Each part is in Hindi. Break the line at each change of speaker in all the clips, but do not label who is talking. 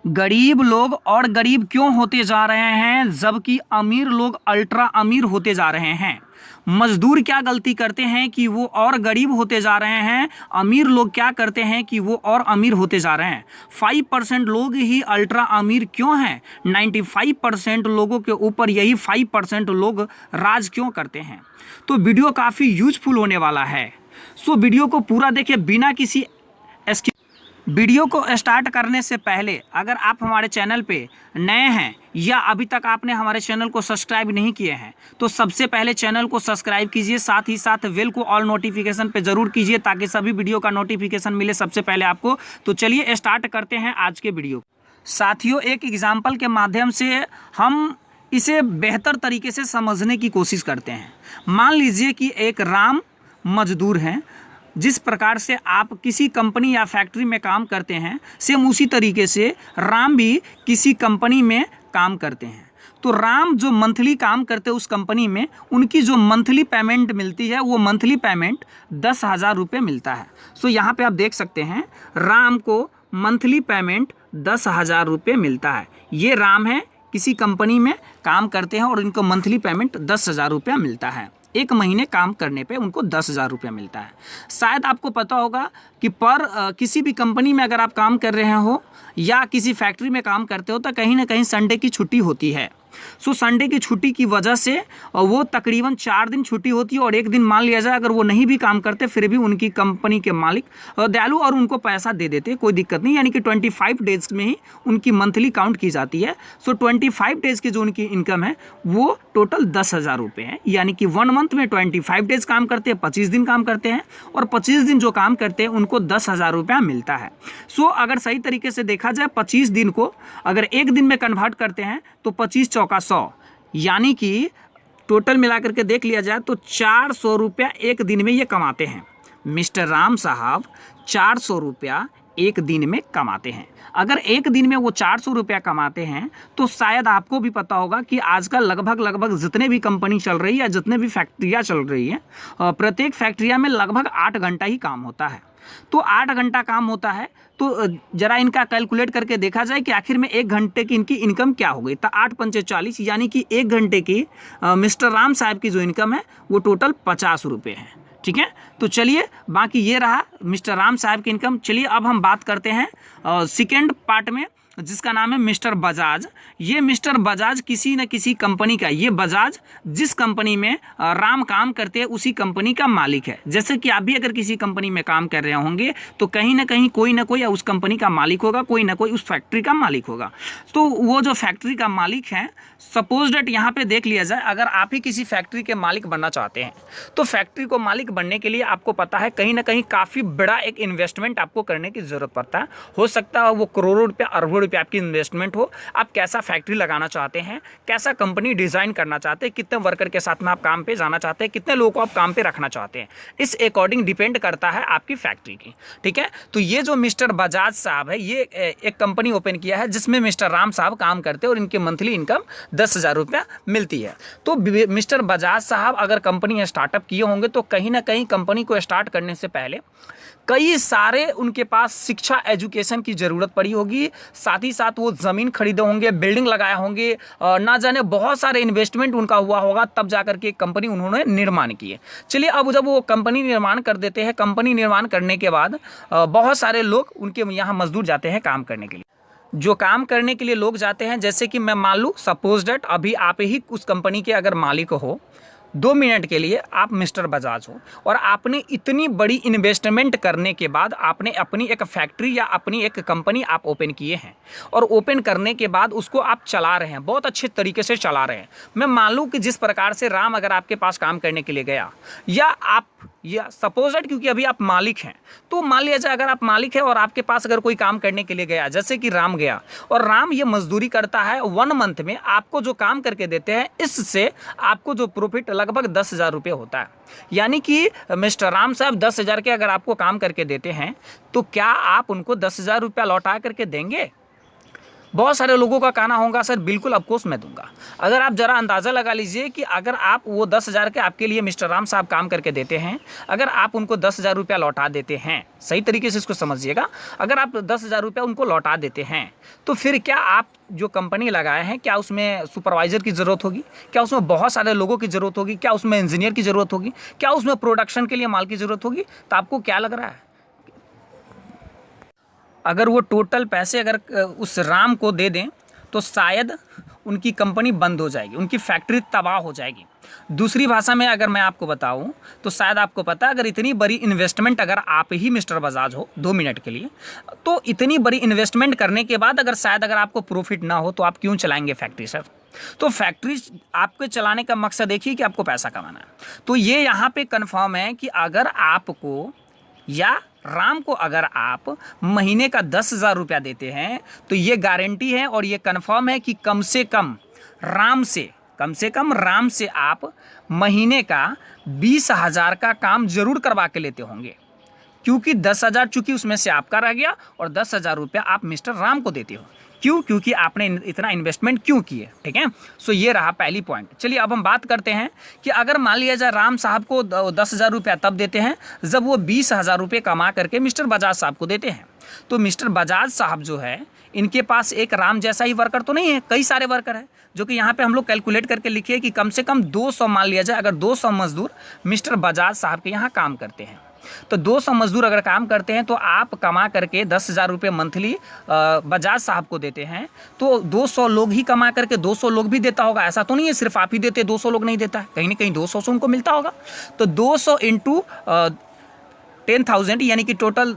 गरीब लोग और गरीब क्यों होते जा रहे हैं जबकि अमीर लोग अल्ट्रा अमीर होते जा रहे हैं। मजदूर क्या गलती करते हैं कि वो और गरीब होते जा रहे हैं, अमीर लोग क्या करते हैं कि वो और अमीर होते जा रहे हैं। 5% लोग ही अल्ट्रा अमीर क्यों हैं, 95% लोगों के ऊपर यही 5% लोग राज क्यों करते हैं। तो वीडियो काफ़ी यूजफुल होने वाला है। सो वीडियो को पूरा देखिए बिना किसी वीडियो को स्टार्ट करने से पहले अगर आप हमारे चैनल पे नए हैं या अभी तक आपने हमारे चैनल को सब्सक्राइब नहीं किए हैं तो सबसे पहले चैनल को सब्सक्राइब कीजिए, साथ ही साथ बेल को ऑल नोटिफिकेशन पे ज़रूर कीजिए ताकि सभी वीडियो का नोटिफिकेशन मिले सबसे पहले आपको। तो चलिए स्टार्ट करते हैं आज के वीडियो। साथियों, एक एग्जाम्पल के माध्यम से हम इसे बेहतर तरीके से समझने की कोशिश करते हैं। मान लीजिए कि एक राम मजदूर हैं। जिस प्रकार से आप किसी कंपनी या फैक्ट्री में काम करते हैं सेम उसी तरीके से राम भी किसी कंपनी में काम करते हैं। तो राम जो मंथली काम करते हैं उस कंपनी में उनकी जो मंथली पेमेंट मिलती है वो मंथली पेमेंट 10,000 रुपये मिलता है। सो यहाँ पे आप देख सकते हैं राम को मंथली पेमेंट 10,000 रुपये मिलता है। ये राम है, किसी कंपनी में काम करते हैं और इनको मंथली पेमेंट 10,000 रुपया मिलता है। एक महीने काम करने पे उनको 10,000 रुपया मिलता है। शायद आपको पता होगा कि किसी भी कंपनी में अगर आप काम कर रहे हो या किसी फैक्ट्री में काम करते हो तो कहीं ना कहीं संडे की छुट्टी होती है। सो संडे की छुट्टी की वजह से वो तकरीबन 4 दिन छुट्टी होती है और एक दिन मान लिया जाए अगर वो नहीं भी काम करते फिर भी उनकी कंपनी के मालिक दयालु और उनको पैसा दे देते, कोई दिक्कत नहीं। यानी कि 25 डेज में ही उनकी मंथली काउंट की जाती है। सो 25 डेज की जो उनकी इनकम है वो टोटल 10,000 रुपये है। यानी कि 1 मंथ में 25 डेज काम करते हैं, 25 दिन काम करते हैं और 25 दिन जो काम करते हैं उनको 10,000 रुपया मिलता है। सो अगर सही तरीके से देखा जाए 25 दिन को अगर एक दिन में कन्वर्ट करते हैं तो 25 चौका 100, यानी कि टोटल मिलाकर के देख लिया जाए तो 400 रुपया एक दिन में ये कमाते हैं। मिस्टर राम साहब 400 रुपया एक दिन में कमाते हैं। अगर एक दिन में वो 400 रुपया कमाते हैं तो शायद आपको भी पता होगा कि आजकल लगभग जितने भी कंपनी चल रही है, जितने भी फैक्ट्रियाँ चल रही हैं, प्रत्येक फैक्ट्रिया में लगभग 8 घंटा ही काम होता है। तो 8 घंटा काम होता है तो ज़रा इनका कैलकुलेट करके देखा जाए कि आखिर में 1 घंटे की इनकी इनकम क्या हो गई। तो 8 पंचे 40, यानी कि 1 घंटे की मिस्टर राम साहब की जो इनकम है वो टोटल 50 रुपये है। ठीक है, तो चलिए बाकी ये रहा मिस्टर राम साहब की इनकम। चलिए अब हम बात करते हैं सेकेंड पार्ट में जिसका नाम है मिस्टर बजाज। ये मिस्टर बजाज किसी न किसी कंपनी का, ये बजाज जिस कंपनी में राम काम करते हैं उसी कंपनी का मालिक है। जैसे कि आप भी अगर किसी कंपनी में काम कर रहे होंगे तो कहीं ना कहीं कोई ना कोई उस कंपनी का मालिक होगा, कोई ना कोई उस फैक्ट्री का मालिक होगा। तो वो जो फैक्ट्री का मालिक है, सपोज डेट यहाँ पे देख लिया जाए अगर आप ही किसी फैक्ट्री के मालिक बनना चाहते हैं तो फैक्ट्री को मालिक बनने के लिए आपको पता है कहीं ना कहीं काफ़ी बड़ा एक इन्वेस्टमेंट आपको करने की ज़रूरत पड़ता है। हो सकता है वो करोड़ों रुपया अरबों रुपये आपकी इन्वेस्टमेंट हो। आप कैसा फैक्ट्री लगाना चाहते हैं, कैसा कंपनी डिज़ाइन करना चाहते हैं, कितने वर्कर के साथ में आप काम पे जाना चाहते हैं, कितने लोगों को आप काम पे रखना चाहते हैं, इस अकॉर्डिंग डिपेंड करता है आपकी फैक्ट्री की। ठीक है, तो ये जो मिस्टर बजाज साहब है ये एक कंपनी ओपन किया है जिसमें मिस्टर राम साहब काम करते हैं और इनकी मंथली इनकम 10,000 रुपया मिलती है। तो मिस्टर बजाज साहब अगर कंपनी स्टार्टअप किए होंगे तो कहीं ना कहीं कंपनी को स्टार्ट करने से पहले कई सारे उनके पास शिक्षा एजुकेशन की ज़रूरत पड़ी होगी। साथ ही साथ वो ज़मीन खरीदे होंगे, बिल्डिंग लगाए होंगे, ना जाने बहुत सारे इन्वेस्टमेंट उनका हुआ होगा, तब जाकर के कंपनी उन्होंने निर्माण किए। चलिए अब जब वो कंपनी निर्माण कर देते हैं, कंपनी निर्माण करने के बाद बहुत सारे लोग उनके यहाँ मजदूर जाते हैं काम करने के लिए। जो काम करने के लिए लोग जाते हैं, जैसे कि मैं मान लूँ सपोज डेट अभी आप ही उस कंपनी के अगर मालिक हो, 2 मिनट के लिए आप मिस्टर बजाज हो और आपने इतनी बड़ी इन्वेस्टमेंट करने के बाद आपने अपनी एक फैक्ट्री या अपनी एक कंपनी आप ओपन किए हैं और ओपन करने के बाद उसको आप चला रहे हैं, बहुत अच्छे तरीके से चला रहे हैं। मैं मान लूँ कि जिस प्रकार से राम अगर आपके पास काम करने के लिए गया या सपोज दैट क्योंकि अभी आप मालिक हैं तो मान लिया जाए अगर आप मालिक हैं और आपके पास अगर कोई काम करने के लिए गया, जैसे कि राम गया और राम ये मजदूरी करता है 1 मंथ में आपको जो काम करके देते हैं इससे आपको जो प्रॉफिट लगभग 10,000 रुपये होता है। यानी कि मिस्टर राम साहब 10,000 के अगर आपको काम करके देते हैं तो क्या आप उनको 10,000 रुपया लौटा करके देंगे? बहुत सारे लोगों का कहना होगा सर बिल्कुल ऑफकोर्स मैं दूंगा। अगर आप ज़रा अंदाज़ा लगा लीजिए कि अगर आप वो 10,000 के आपके लिए मिस्टर राम साहब काम करके देते हैं, अगर आप उनको 10,000 रुपया लौटा देते हैं, सही तरीके से इसको समझिएगा, अगर आप 10,000 रुपया उनको लौटा देते हैं तो फिर क्या आप जो कंपनी लगाए हैं क्या उसमें सुपरवाइज़र की ज़रूरत होगी? क्या उसमें बहुत सारे लोगों की ज़रूरत होगी? क्या उसमें इंजीनियर की ज़रूरत होगी? क्या उसमें प्रोडक्शन के लिए माल की ज़रूरत होगी? तो आपको क्या लग रहा है, अगर वो टोटल पैसे अगर उस राम को दे दें तो शायद उनकी कंपनी बंद हो जाएगी, उनकी फैक्ट्री तबाह हो जाएगी। दूसरी भाषा में अगर मैं आपको बताऊं तो शायद आपको पता है, अगर इतनी बड़ी इन्वेस्टमेंट अगर आप ही मिस्टर बजाज हो 2 मिनट के लिए, तो इतनी बड़ी इन्वेस्टमेंट करने के बाद अगर शायद अगर आपको प्रॉफिट ना हो तो आप क्यों चलाएंगे फैक्ट्री सर? तो फैक्ट्री आपके चलाने का मकसद एक ही कि आपको पैसा कमाना है। तो ये यहाँ पे कन्फर्म है कि अगर आपको या राम को अगर आप महीने का 10,000 रुपया देते हैं तो ये गारंटी है और ये कन्फर्म है कि कम से कम राम से आप महीने का 20,000 का काम जरूर करवा के लेते होंगे, क्योंकि 10,000 चूंकि उसमें से आपका रह गया और 10,000 रुपया आप मिस्टर राम को देते हो। क्यों? क्योंकि आपने इतना इन्वेस्टमेंट क्यों किए, ठीक है। सो ये रहा पहली पॉइंट। चलिए अब हम बात करते हैं कि अगर मान लिया जाए राम साहब को 10,000 रुपया तब देते हैं जब वो 20,000 रुपये कमा करके मिस्टर बजाज साहब को देते हैं। तो मिस्टर बजाज साहब जो है इनके पास एक राम जैसा ही वर्कर तो नहीं है, कई सारे वर्कर हैं, जो कि यहाँ पे हम लोग कैलकुलेट करके लिखिए कि कम से कम 200 मान लिया जाए, अगर 200 मजदूर मिस्टर बजाज साहब के यहाँ काम करते हैं तो 200 मजदूर अगर काम करते हैं तो आप कमा करके 10,000 रुपये मंथली बजाज साहब को देते हैं। तो 200 लोग ही कमा करके 200 लोग भी देता होगा, ऐसा तो नहीं है सिर्फ आप ही देते 200 लोग नहीं देता है, कहीं ना कहीं 200 से उनको मिलता होगा। तो 200 इंटू 10,000 यानी कि टोटल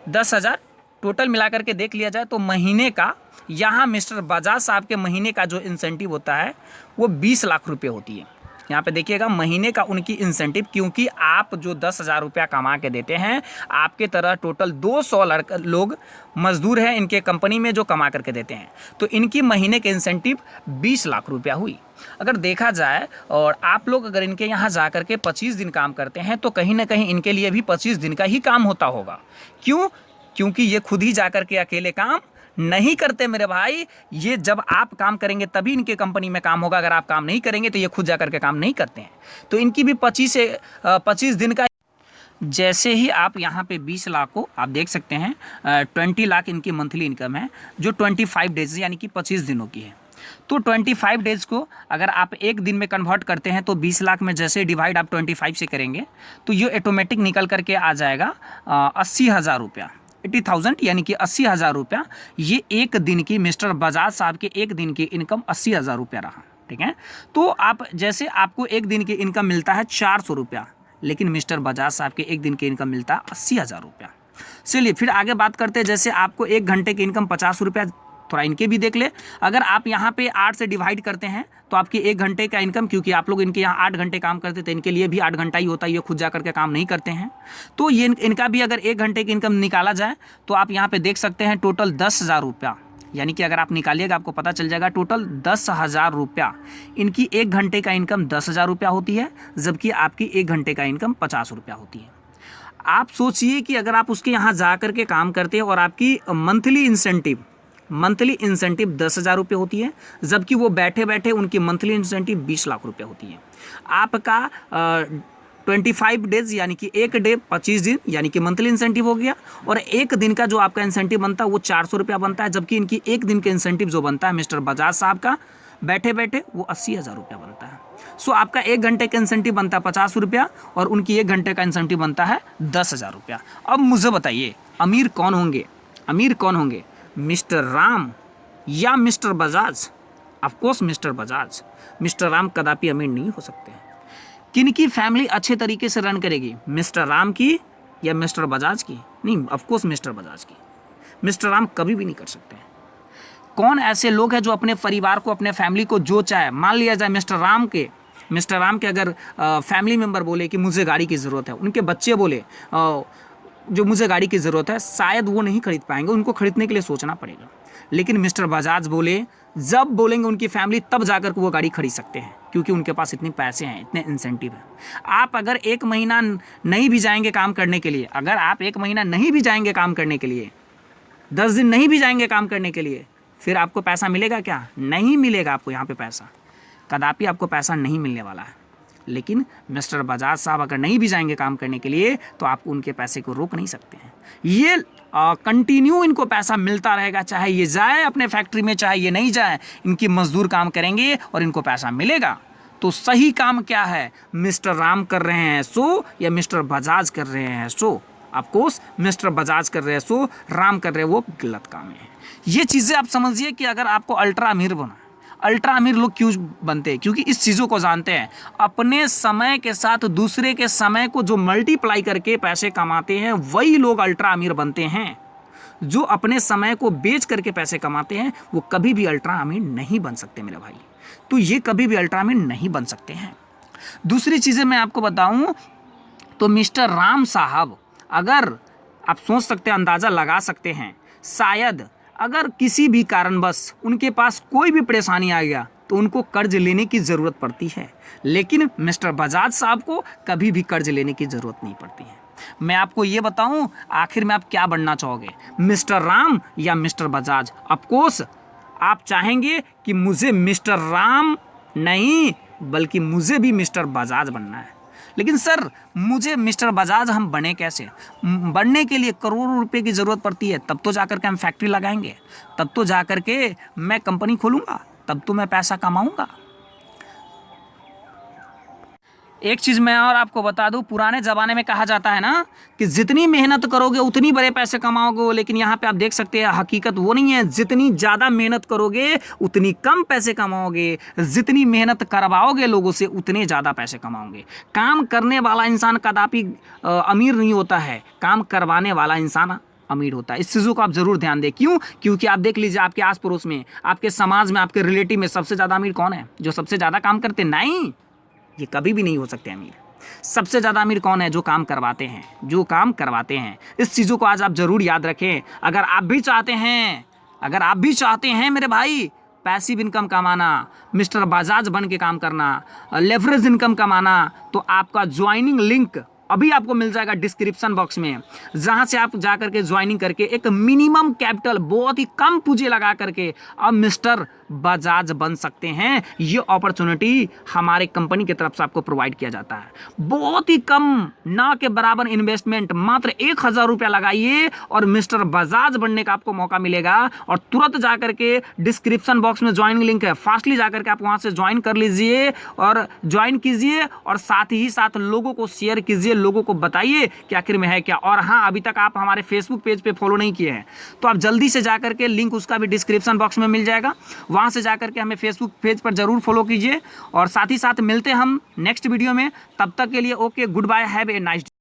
10,000 टोटल मिला करके देख लिया जाए तो महीने का यहाँ मिस्टर बजाज साहब के महीने का जो इंसेंटिव होता है वो 20 लाख रुपये होती है। यहाँ पे देखिएगा महीने का उनकी इंसेंटिव, क्योंकि आप जो 10,000 रुपया कमा के देते हैं, आपके तरह टोटल 200 लोग मजदूर हैं इनके कंपनी में जो कमा करके देते हैं, तो इनकी महीने के इंसेंटिव 20 लाख रुपया हुई। अगर देखा जाए और आप लोग अगर इनके यहाँ जा करके 25 दिन काम करते हैं तो कहीं ना कहीं इनके लिए भी 25 दिन का ही काम होता होगा। क्यों? क्योंकि ये खुद ही जा करके अकेले काम नहीं करते मेरे भाई, ये जब आप काम करेंगे तभी इनके कंपनी में काम होगा, अगर आप काम नहीं करेंगे तो ये खुद जाकर के काम नहीं करते हैं। तो इनकी भी 25 दिन का, जैसे ही आप यहाँ पे 20 लाख को आप देख सकते हैं 20 लाख इनकी मंथली इनकम है जो 25 डेज यानी कि 25 दिनों की है। तो 25 डेज को अगर आप एक दिन में कन्वर्ट करते हैं तो 20 लाख में जैसे डिवाइड आप 25 से करेंगे तो ये ऑटोमेटिक निकल करके आ जाएगा 80,000 रुपया, 80,000 यानी कि 80,000 रुपया। ये एक दिन की मिस्टर बजाज साहब के एक दिन की इनकम 80,000 रुपया रहा, ठीक है। तो आप जैसे आपको एक दिन की इनकम मिलता है 400 रुपया, लेकिन मिस्टर बजाज साहब के एक दिन की इनकम मिलता है 80,000 रुपया। चलिए फिर आगे बात करते हैं, जैसे आपको 1 घंटे की इनकम 50 रुपया, थोड़ा इनके भी देख ले। अगर आप यहाँ पे 8 से डिवाइड करते हैं तो आपकी 1 घंटे का इनकम, क्योंकि आप लोग इनके यहाँ 8 घंटे काम करते थे, इनके लिए भी 8 घंटा ही होता है, ये खुद जा करके काम नहीं करते हैं। तो ये इनका भी अगर 1 घंटे की इनकम निकाला जाए तो आप यहाँ पे देख सकते हैं टोटल 10,000 रुपया, यानी कि अगर आप निकालिएगा आपको पता चल जाएगा टोटल 10,000 रुपया। इनकी 1 घंटे का इनकम 10,000 रुपया होती है, जबकि आपकी 1 घंटे का इनकम 50 रुपया होती है। आप सोचिए कि अगर आप उसके यहाँ जा करके काम करते हैं और आपकी मंथली इंसेंटिव 10,000 रुपये होती है, जबकि वो बैठे बैठे उनकी मंथली इंसेंटिव 20 लाख रुपये होती है। आपका 25 डेज यानी कि एक डे 25 दिन यानी कि मंथली इंसेंटिव हो गया, और एक दिन का जो आपका इंसेंटिव बनता है वो 400 रुपया बनता है, जबकि इनकी एक दिन का इंसेंटिव जो बनता है मिस्टर बजाज साहब का बैठे बैठे वो 80,000 रुपया बनता है। सो आपका 1 घंटे का इंसेंटिव बनता है 50 रुपया और उनकी 1 घंटे का इंसेंटिव बनता है 10,000 रुपया। अब मुझे बताइए अमीर कौन होंगे, मिस्टर राम या mister Bajaj? Of course mister Bajaj. Mister Ram कदापि अमीर नहीं हो सकते हैं। किनकी फैमिली अच्छे तरीके से रन करेगी, मिस्टर राम की या मिस्टर बजाज की? नहीं, ऑफकोर्स मिस्टर बजाज की। मिस्टर राम कभी भी नहीं कर सकते हैं। कौन ऐसे लोग हैं जो अपने परिवार को, अपने फैमिली को जो चाहे, मान लिया जाए मिस्टर राम के अगर फैमिली मेम्बर बोले कि मुझे गाड़ी की ज़रूरत है, उनके बच्चे बोले जो मुझे गाड़ी की ज़रूरत है, शायद वो नहीं खरीद पाएंगे, उनको खरीदने के लिए सोचना पड़ेगा। लेकिन मिस्टर बजाज बोले, जब बोलेंगे उनकी फैमिली तब जाकर के वो गाड़ी खरीद सकते हैं, क्योंकि उनके पास इतने पैसे हैं, इतने इंसेंटिव हैं। आप अगर 1 महीना नहीं भी जाएंगे काम करने के लिए, 10 दिन नहीं भी जाएंगे काम करने के लिए, फिर आपको पैसा मिलेगा क्या? नहीं मिलेगा आपको यहाँ पे पैसा, कदापि आपको पैसा नहीं मिलने वाला है। लेकिन मिस्टर बजाज साहब अगर नहीं भी जाएंगे काम करने के लिए तो आप उनके पैसे को रोक नहीं सकते हैं। ये कंटिन्यू इनको पैसा मिलता रहेगा, चाहे ये जाए अपने फैक्ट्री में चाहे ये नहीं जाए, इनकी मजदूर काम करेंगे और इनको पैसा मिलेगा। तो सही काम क्या है? मिस्टर राम कर रहे हैं सो या मिस्टर बजाज कर रहे हैं सो? ऑफकोर्स मिस्टर बजाज कर रहे हैं सो, राम कर रहे हैं वो गलत काम है। ये चीज़ें आप समझिए कि अगर आपको अल्ट्रा अमीर बना, अल्ट्रा अमीर लोग क्यों बनते हैं? क्योंकि इस चीज़ों को जानते हैं, अपने समय के साथ दूसरे के समय को जो मल्टीप्लाई करके पैसे कमाते हैं वही लोग अल्ट्रा अमीर बनते हैं। जो अपने समय को बेच करके पैसे कमाते हैं वो कभी भी अल्ट्रा अमीर नहीं बन सकते मेरे भाई। तो ये कभी भी अल्ट्रा अमीर नहीं बन सकते हैं। दूसरी चीज़ें मैं आपको बताऊं तो मिस्टर राम साहब, अगर आप सोच सकते हैं, अंदाज़ा लगा सकते हैं, शायद अगर किसी भी कारणवश उनके पास कोई भी परेशानी आ गया तो उनको कर्ज लेने की ज़रूरत पड़ती है, लेकिन मिस्टर बजाज साहब को कभी भी कर्ज लेने की ज़रूरत नहीं पड़ती है। मैं आपको ये बताऊं, आखिर में आप क्या बनना चाहोगे, मिस्टर राम या मिस्टर बजाज? ऑफकोर्स आप चाहेंगे कि मुझे मिस्टर राम नहीं बल्कि मुझे भी मिस्टर बजाज बनना है। लेकिन सर मुझे मिस्टर बजाज हम बने कैसे? बनने के लिए करोड़ों रुपए की ज़रूरत पड़ती है, तब तो जाकर के हम फैक्ट्री लगाएंगे, तब तो जाकर के मैं कंपनी खोलूँगा, तब तो मैं पैसा कमाऊँगा। एक चीज़ मैं और आपको बता दूं, पुराने ज़माने में कहा जाता है ना कि जितनी मेहनत करोगे उतनी बड़े पैसे कमाओगे, लेकिन यहाँ पे आप देख सकते हैं हकीकत वो नहीं है। जितनी ज़्यादा मेहनत करोगे उतनी कम पैसे कमाओगे, जितनी मेहनत करवाओगे लोगों से उतने ज़्यादा पैसे कमाओगे। काम करने वाला इंसान कदापि अमीर नहीं होता है, काम करवाने वाला इंसान अमीर होता है। इस चीज़ों को आप जरूर ध्यान दें। क्यों? क्योंकि आप देख लीजिए आपके आस पड़ोस में, आपके समाज में, आपके रिलेटिव में सबसे ज़्यादा अमीर कौन है? जो सबसे ज़्यादा काम करते? नहीं, ये कभी भी नहीं हो सकते अमीर। सबसे ज़्यादा अमीर कौन है? जो काम करवाते हैं, जो काम करवाते हैं। इस चीज़ों को आज आप ज़रूर याद रखें। अगर आप भी चाहते हैं मेरे भाई पैसिव इनकम कमाना, मिस्टर बजाज बन के काम करना, लेवरेज इनकम कमाना, तो आपका ज्वाइनिंग लिंक अभी आपको मिल जाएगा डिस्क्रिप्शन बॉक्स में, जहां से आप जा करके ज्वाइनिंग करके एक मिनिमम कैपिटल, बहुत ही कम पूंजी लगा करके अब मिस्टर बजाज बन सकते हैं। ये अपॉर्चुनिटी हमारे कंपनी की तरफ से आपको प्रोवाइड किया जाता है। बहुत ही कम, ना के बराबर इन्वेस्टमेंट, मात्र 1000 रुपया लगाइए और मिस्टर बजाज बनने का आपको मौका मिलेगा। और तुरंत जा करके डिस्क्रिप्शन बॉक्स में ज्वाइनिंग लिंक है, फास्टली जा करके आप वहां से ज्वाइन कर लीजिए और ज्वाइन कीजिए, और साथ ही साथ लोगों को शेयर कीजिए, लोगों को बताइए कि आखिर में है क्या। और हाँ, अभी तक आप हमारे फेसबुक पेज पे फॉलो नहीं किए हैं तो आप जल्दी से जाकर के, लिंक उसका भी डिस्क्रिप्शन बॉक्स में मिल जाएगा, वहां से जाकर के हमें फेसबुक पेज पर जरूर फॉलो कीजिए। और साथ ही साथ मिलते हम नेक्स्ट वीडियो में, तब तक के लिए okay, goodbye, have a nice day.